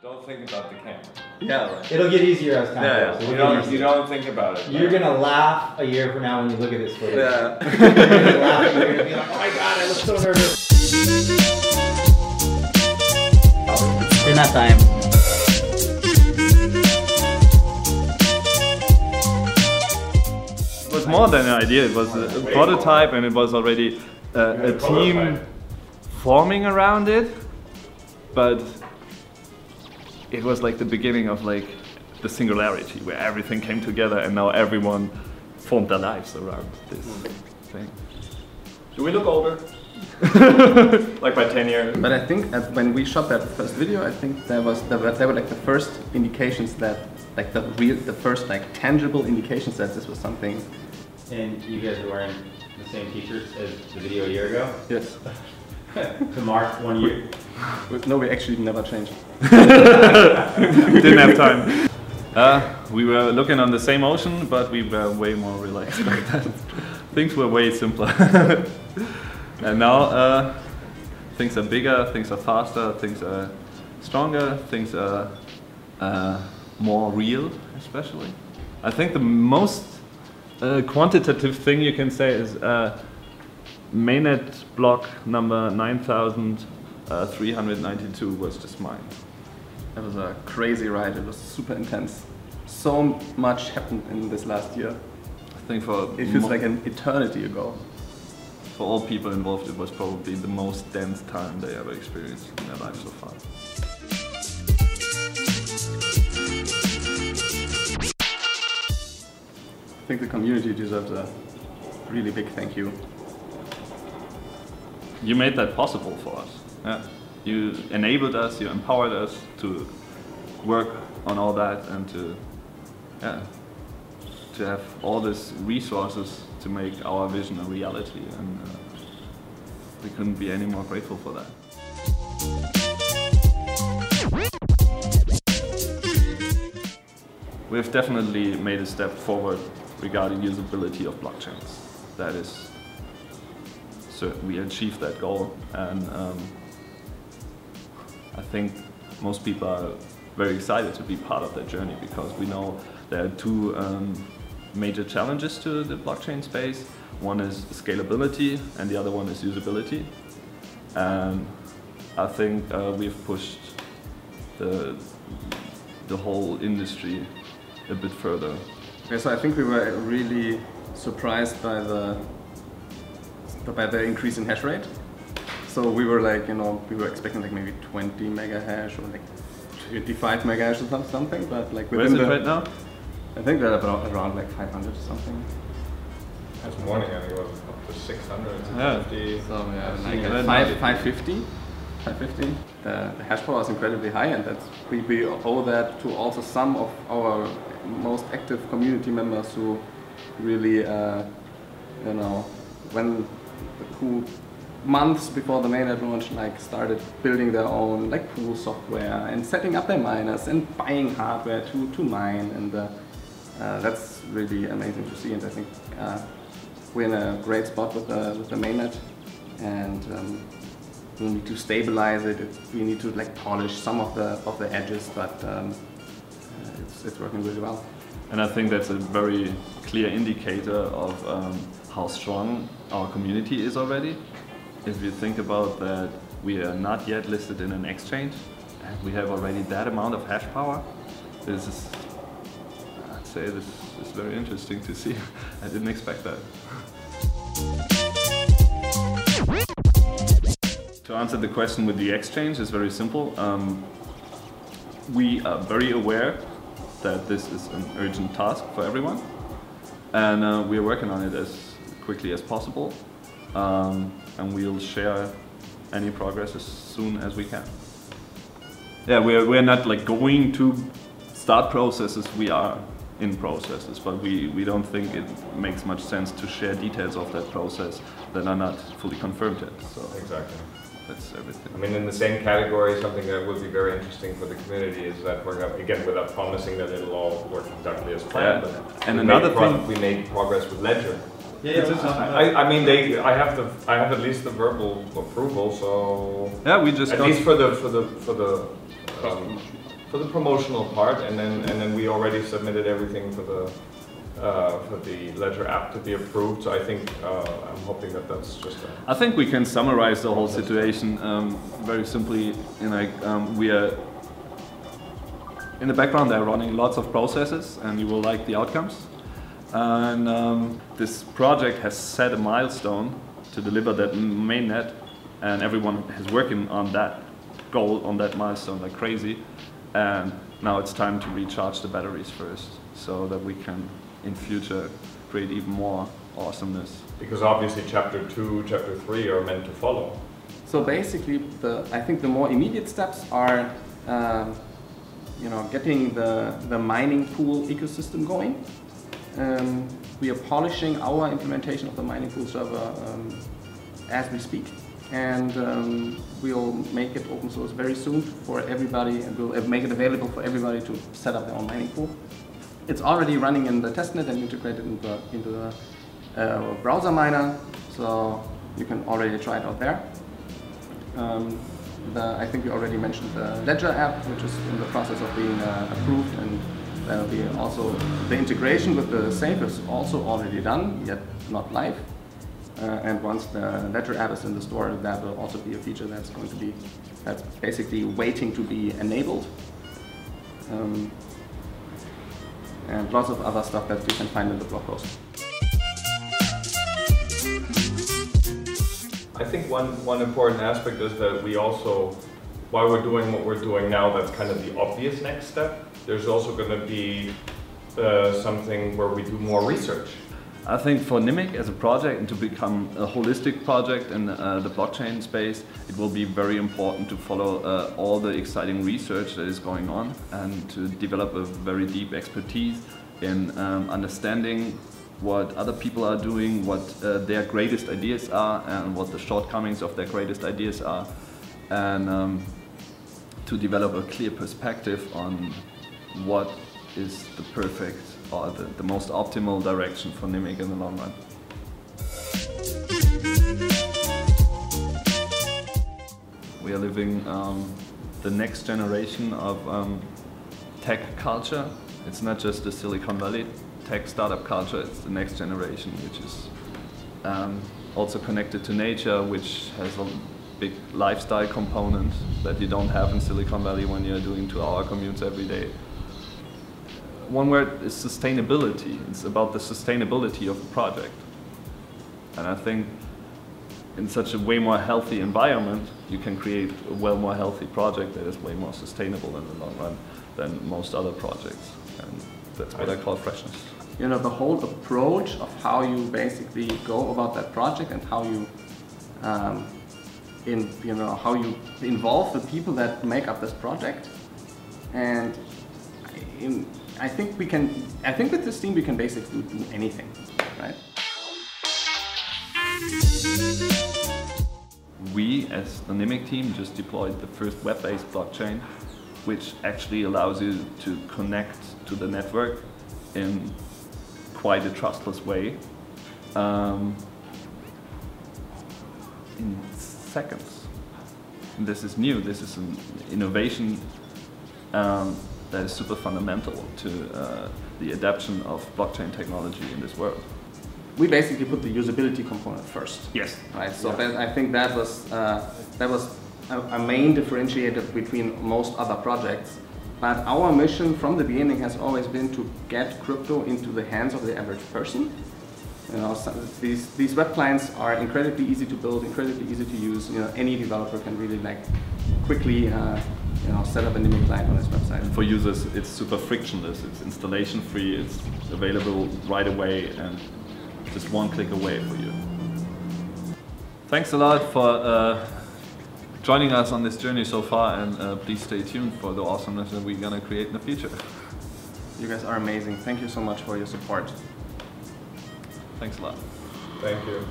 Don't think about the camera. Yeah, right. It'll get easier as time goes. You don't think about it. You're gonna laugh a year from now when you look at this footage. Yeah. You're gonna laugh and you're gonna be like, oh my god, I look so nervous. Dinner time. It was more than an idea, it was a prototype, and it was already a team forming around it, but it was like the beginning of like the singularity where everything came together and now everyone formed their lives around this thing. Do we look older? Like by 10 years? But I think when we shot that first video, I think there were like the first indications that, like the first like tangible indications that this was something. And you guys are wearing the same t-shirts as the video a year ago? Yes. To mark 1 year. No, we actually never changed. Didn't have time. We were looking on the same ocean, but we were way more relaxed back then. Things were way simpler. And now things are bigger, things are faster, things are stronger, things are more real, especially. I think the most quantitative thing you can say is mainnet block number 9392 was just mine. It was a crazy ride, it was super intense. So much happened in this last year. I think it feels like an eternity ago. For all people involved, it was probably the most dense time they ever experienced in their life so far. I think the community deserves a really big thank you. You made that possible for us. Yeah. You enabled us, you empowered us to work on all that and to have all these resources to make our vision a reality, and we couldn't be any more grateful for that. We've definitely made a step forward regarding usability of blockchains. That is, so we achieved that goal, and I think most people are very excited to be part of that journey, because we know there are two major challenges to the blockchain space. One is scalability and the other one is usability. And I think we've pushed the whole industry a bit further. Okay, so I think we were really surprised by the increase in hash rate. So we were like, we were expecting like maybe 20 mega hash or like 25 mega hash or something, but like within Where's it right now? I think they're around like 500 or something. This morning I think it was up to 600, 650. So yeah, like 550. The hash power is incredibly high, and we owe that to also some of our most active community members who really, when the cool months before the mainnet launch, like started building their own like pool software and setting up their miners and buying hardware to mine, and that's really amazing to see. And I think we're in a great spot with the mainnet, and we need to stabilize it. We need to like polish some of the edges, but it's working really well. And I think that's a very clear indicator of how strong our community is already. If you think about that, we are not yet listed in an exchange, and we have already that amount of hash power. I'd say this is very interesting to see. I didn't expect that. To answer the question with the exchange is very simple. We are very aware that this is an urgent task for everyone, and we are working on it as quickly as possible. And we'll share any progress as soon as we can. Yeah, we're not like going to start processes, we are in processes, but we don't think it makes much sense to share details of that process that are not fully confirmed yet. So exactly. That's everything. I mean, in the same category, something that would be very interesting for the community is that we're going to, again, without promising that it'll all work exactly as planned, but and another thing, we made progress with Ledger. Yeah, I mean, I have at least the verbal approval, so yeah, we just at least for the for the promotional part, and then we already submitted everything for the Ledger app to be approved. So I think I'm hoping that that's just. I think we can summarize the whole situation very simply. We are in the background. They're running lots of processes, and you will like the outcomes. And this project has set a milestone to deliver that mainnet, and everyone is working on that goal, on that milestone like crazy. And now it's time to recharge the batteries first, so that we can in future create even more awesomeness. Because obviously chapter 2, chapter 3 are meant to follow. So basically, I think the more immediate steps are getting the mining pool ecosystem going. We are polishing our implementation of the mining pool server as we speak, and we'll make it open source very soon for everybody, and we'll make it available for everybody to set up their own mining pool. It's already running in the testnet and integrated into the browser miner, so you can already try it out there. I think we already mentioned the Ledger app, which is in the process of being approved, and that'll be also the integration with the Safe is also already done, yet not live. And once the Ledger app is in the store, that will also be a feature that's basically waiting to be enabled. And lots of other stuff that you can find in the blog post. I think one important aspect is that we also, while we're doing what we're doing now, that's kind of the obvious next step. There's also going to be something where we do more research. I think for Nimiq as a project and to become a holistic project in the blockchain space, it will be very important to follow all the exciting research that is going on and to develop a very deep expertise in understanding what other people are doing, what their greatest ideas are, and what the shortcomings of their greatest ideas are, and to develop a clear perspective on what is the perfect or the most optimal direction for Nimiq in the long run. We are living the next generation of tech culture. It's not just the Silicon Valley tech startup culture, it's the next generation, which is also connected to nature, which has a big lifestyle component that you don't have in Silicon Valley when you're doing 2-hour commutes every day. One word is sustainability. It's about the sustainability of the project. And I think in such a way more healthy environment, you can create a well more healthy project that is way more sustainable in the long run than most other projects. And that's what I call freshness. You know, the whole approach of how you basically go about that project and how you how you involve the people that make up this project. And I think with this team we can basically do anything, right? We, as the Nimiq team, just deployed the first web-based blockchain, which actually allows you to connect to the network in quite a trustless way, in seconds. And this is new. This is an innovation that is super fundamental to the adoption of blockchain technology in this world. We basically put the usability component first. Yes. Right. So I think that was a main differentiator between most other projects. But our mission from the beginning has always been to get crypto into the hands of the average person. You know, so these web clients are incredibly easy to build, incredibly easy to use. You know, any developer can really quickly set up a Nimiq client on his website. And for users, it's super frictionless. It's installation free. It's available right away and just one click away for you. Thanks a lot for joining us on this journey so far, and please stay tuned for the awesomeness that we're gonna create in the future. You guys are amazing. Thank you so much for your support. Thanks a lot. Thank you.